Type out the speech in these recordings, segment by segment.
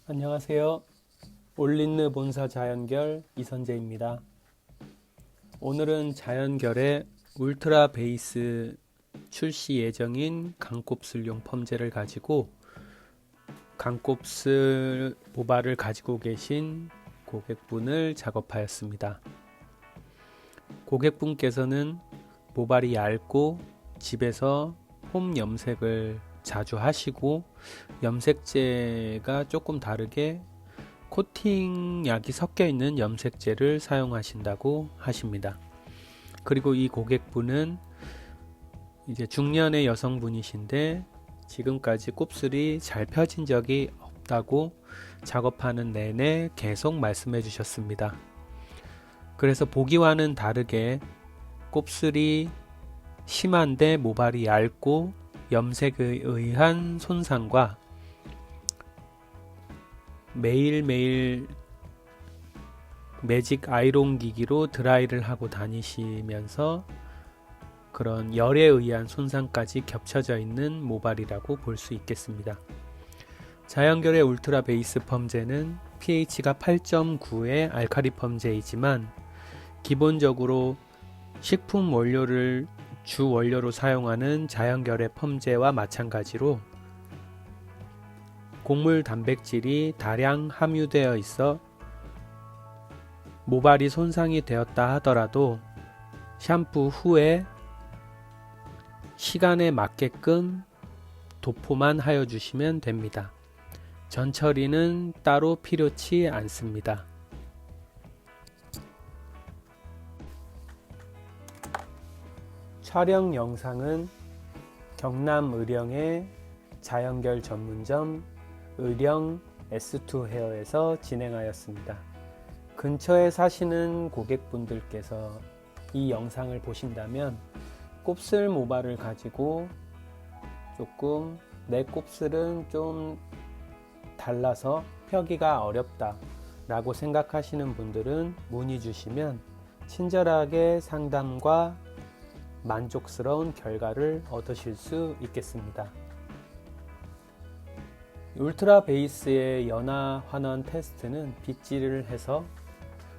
안녕하세요. 올린느 본사 자연결 이선재입니다. 오늘은 자연결의 울트라 베이스 출시 예정인 강곱슬용 펌제를 가지고 강곱슬 모발을 가지고 계신 고객분을 작업하였습니다. 고객분께서는 모발이 얇고 집에서 홈 염색을 자주 하시고 염색제가 조금 다르게 코팅 약이 섞여 있는 염색제를 사용하신다고 하십니다. 그리고 이 고객분은 이제 중년의 여성분이신데 지금까지 곱슬이 잘 펴진 적이 없다고 작업하는 내내 계속 말씀해 주셨습니다. 그래서 보기와는 다르게 곱슬이 심한데 모발이 얇고 염색에 의한 손상과 매일매일 매직 아이론 기기로 드라이를 하고 다니시면서 그런 열에 의한 손상까지 겹쳐져 있는 모발이라고 볼 수 있겠습니다. 자연결의 울트라 베이스 펌제는 pH가 8.9의 알카리 펌제이지만 기본적으로 식품 원료를 주 원료로 사용하는 자연결의 펌제와 마찬가지로 곡물 단백질이 다량 함유되어 있어 모발이 손상이 되었다 하더라도 샴푸 후에 시간에 맞게끔 도포만 하여 주시면 됩니다. 전 처리는 따로 필요치 않습니다. 촬영 영상은 경남 의령의 자연결 전문점 의령 S2 헤어에서 진행하였습니다. 근처에 사시는 고객분들께서 이 영상을 보신다면 곱슬 모발을 가지고 조금 내 곱슬은 좀 달라서 펴기가 어렵다 라고 생각하시는 분들은 문의 주시면 친절하게 상담과 만족스러운 결과를 얻으실 수 있겠습니다. 울트라 베이스의 연화 환원 테스트는 빗질을 해서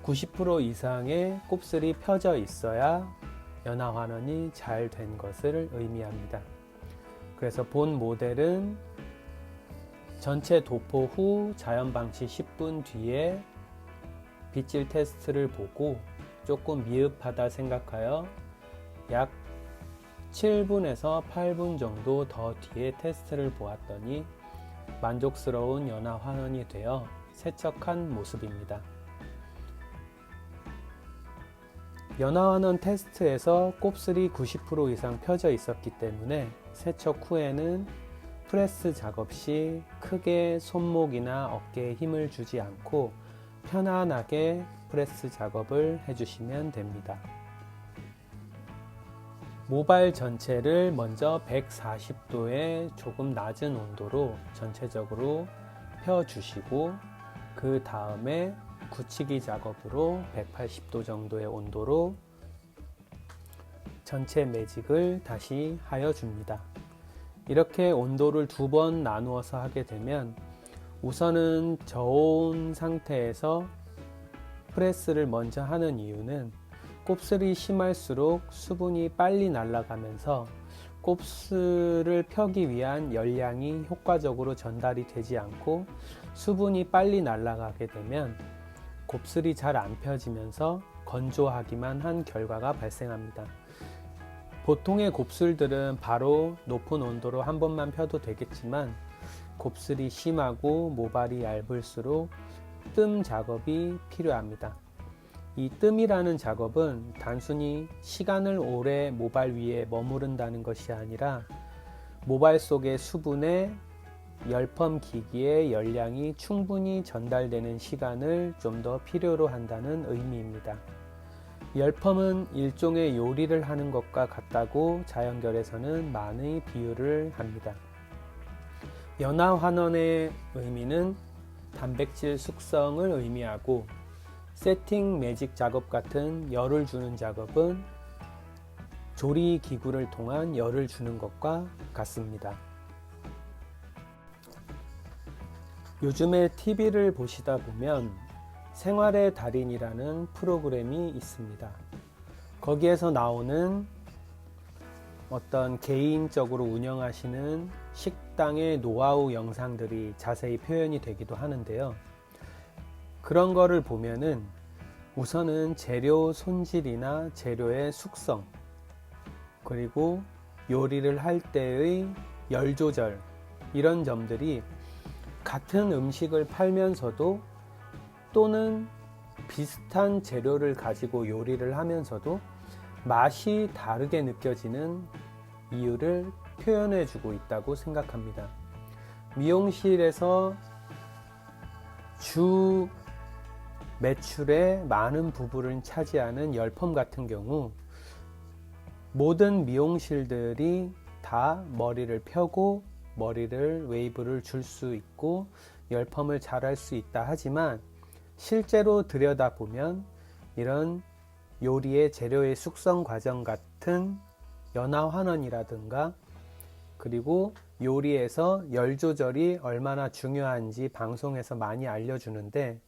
90% 이상의 곱슬이 펴져 있어야 연화 환원이 잘 된 것을 의미합니다. 그래서 본 모델은 전체 도포 후 자연 방치 10분 뒤에 빗질 테스트를 보고 조금 미흡하다 생각하여 약 7분에서 8분 정도 더 뒤에 테스트를 보았더니 만족스러운 연화 환원이 되어 세척한 모습입니다. 연화 환원 테스트에서 곱슬이 90% 이상 펴져 있었기 때문에 세척 후에는 프레스 작업 시 크게 손목이나 어깨에 힘을 주지 않고 편안하게 프레스 작업을 해주시면 됩니다. 모발 전체를 먼저 140도의 조금 낮은 온도로 전체적으로 펴주시고 그 다음에 굳히기 작업으로 180도 정도의 온도로 전체 매직을 다시 하여 줍니다. 이렇게 온도를 2번 나누어서 하게 되면 우선은 저온 상태에서 프레스를 먼저 하는 이유는 곱슬이 심할수록 수분이 빨리 날아가면서 곱슬을 펴기 위한 열량이 효과적으로 전달이 되지 않고 수분이 빨리 날아가게 되면 곱슬이 잘 안 펴지면서 건조하기만 한 결과가 발생합니다. 보통의 곱슬들은 바로 높은 온도로 한 번만 펴도 되겠지만 곱슬이 심하고 모발이 얇을수록 뜸 작업이 필요합니다. 이 뜸이라는 작업은 단순히 시간을 오래 모발 위에 머무른다는 것이 아니라 모발 속의 수분에 열펌 기기의 열량이 충분히 전달되는 시간을 좀 더 필요로 한다는 의미입니다. 열펌은 일종의 요리를 하는 것과 같다고 자연결에서는 많이 비유를 합니다. 연화 환원의 의미는 단백질 숙성을 의미하고 세팅 매직 작업 같은 열을 주는 작업은 조리 기구를 통한 열을 주는 것과 같습니다. 요즘에 TV를 보시다 보면 생활의 달인이라는 프로그램이 있습니다. 거기에서 나오는 어떤 개인적으로 운영하시는 식당의 노하우 영상들이 자세히 표현이 되기도 하는데요. 그런 거를 보면은 우선은 재료 손질이나 재료의 숙성, 그리고 요리를 할 때의 열 조절, 이런 점들이 같은 음식을 팔면서도 또는 비슷한 재료를 가지고 요리를 하면서도 맛이 다르게 느껴지는 이유를 표현해 주고 있다고 생각합니다. 미용실에서 주 매출의 많은 부분을 차지하는 열펌 같은 경우 모든 미용실들이 다 머리를 펴고 머리를 웨이브를 줄 수 있고 열펌을 잘 할 수 있다 하지만 실제로 들여다보면 이런 요리의 재료의 숙성 과정 같은 연화환원이라든가 그리고 요리에서 열 조절이 얼마나 중요한지 방송에서 많이 알려주는데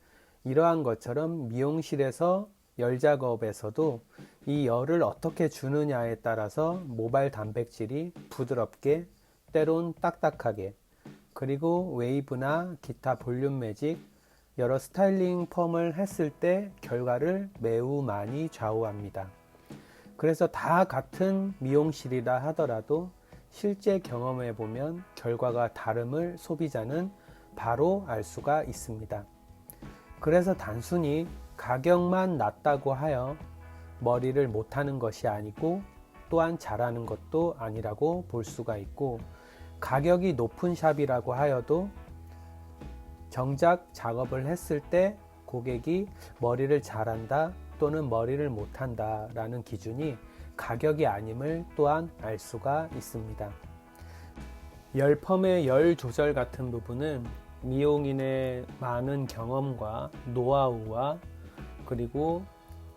이러한 것처럼 미용실에서 열 작업에서도 이 열을 어떻게 주느냐에 따라서 모발 단백질이 부드럽게 때론 딱딱하게 그리고 웨이브나 기타 볼륨 매직 여러 스타일링 펌을 했을 때 결과를 매우 많이 좌우합니다. 그래서 다 같은 미용실이라 하더라도 실제 경험해 보면 결과가 다름을 소비자는 바로 알 수가 있습니다. 그래서 단순히 가격만 낮다고 하여 머리를 못하는 것이 아니고 또한 잘하는 것도 아니라고 볼 수가 있고 가격이 높은 샵이라고 하여도 정작 작업을 했을 때 고객이 머리를 잘한다 또는 머리를 못한다 라는 기준이 가격이 아님을 또한 알 수가 있습니다. 열펌의 열 조절 같은 부분은 미용인의 많은 경험과 노하우와 그리고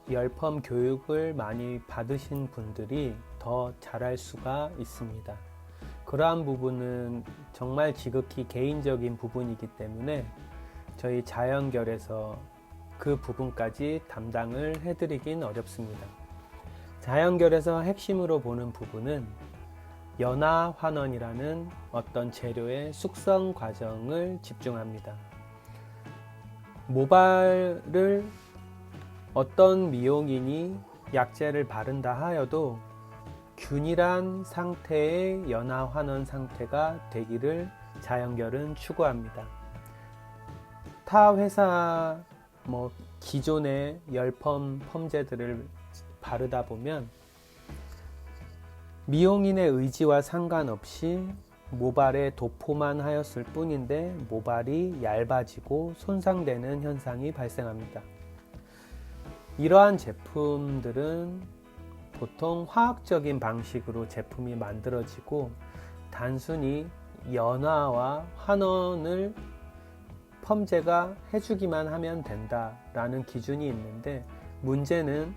열펌 교육을 많이 받으신 분들이 더 잘할 수가 있습니다. 그러한 부분은 정말 지극히 개인적인 부분이기 때문에 저희 자연결에서 그 부분까지 담당을 해드리긴 어렵습니다. 자연결에서 핵심으로 보는 부분은 연화환원이라는 어떤 재료의 숙성 과정을 집중합니다. 모발을 어떤 미용인이 약재를 바른다 하여도 균일한 상태의 연화환원 상태가 되기를 자연결은 추구합니다. 타 회사 기존의 열펌 펌제들을 바르다 보면 미용인의 의지와 상관없이 모발에 도포만 하였을 뿐인데 모발이 얇아지고 손상되는 현상이 발생합니다. 이러한 제품들은 보통 화학적인 방식으로 제품이 만들어지고 단순히 연화와 환원을 펌제가 해주기만 하면 된다라는 기준이 있는데 문제는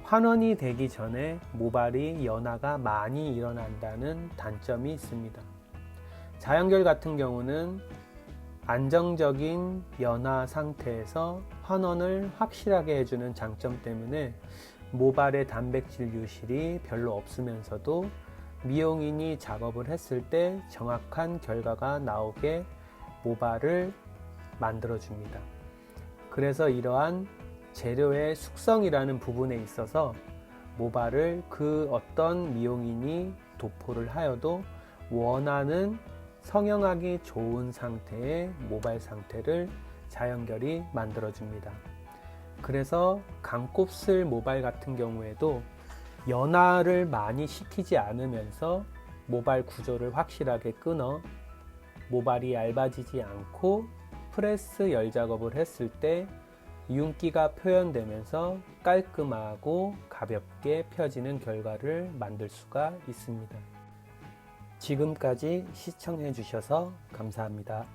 환원이 되기 전에 모발이 연화가 많이 일어난다는 단점이 있습니다. 자연결 같은 경우는 안정적인 연화 상태에서 환원을 확실하게 해주는 장점 때문에 모발의 단백질 유실이 별로 없으면서도 미용인이 작업을 했을 때 정확한 결과가 나오게 모발을 만들어줍니다. 그래서 이러한 재료의 숙성이라는 부분에 있어서 모발을 그 어떤 미용인이 도포를 하여도 원하는 성형하기 좋은 상태의 모발 상태를 자연결이 만들어줍니다. 그래서 강곱슬 모발 같은 경우에도 연화를 많이 시키지 않으면서 모발 구조를 확실하게 끊어 모발이 얇아지지 않고 프레스 열 작업을 했을 때 윤기가 표현되면서 깔끔하고 가볍게 펴지는 결과를 만들 수가 있습니다. 지금까지 시청해 주셔서 감사합니다.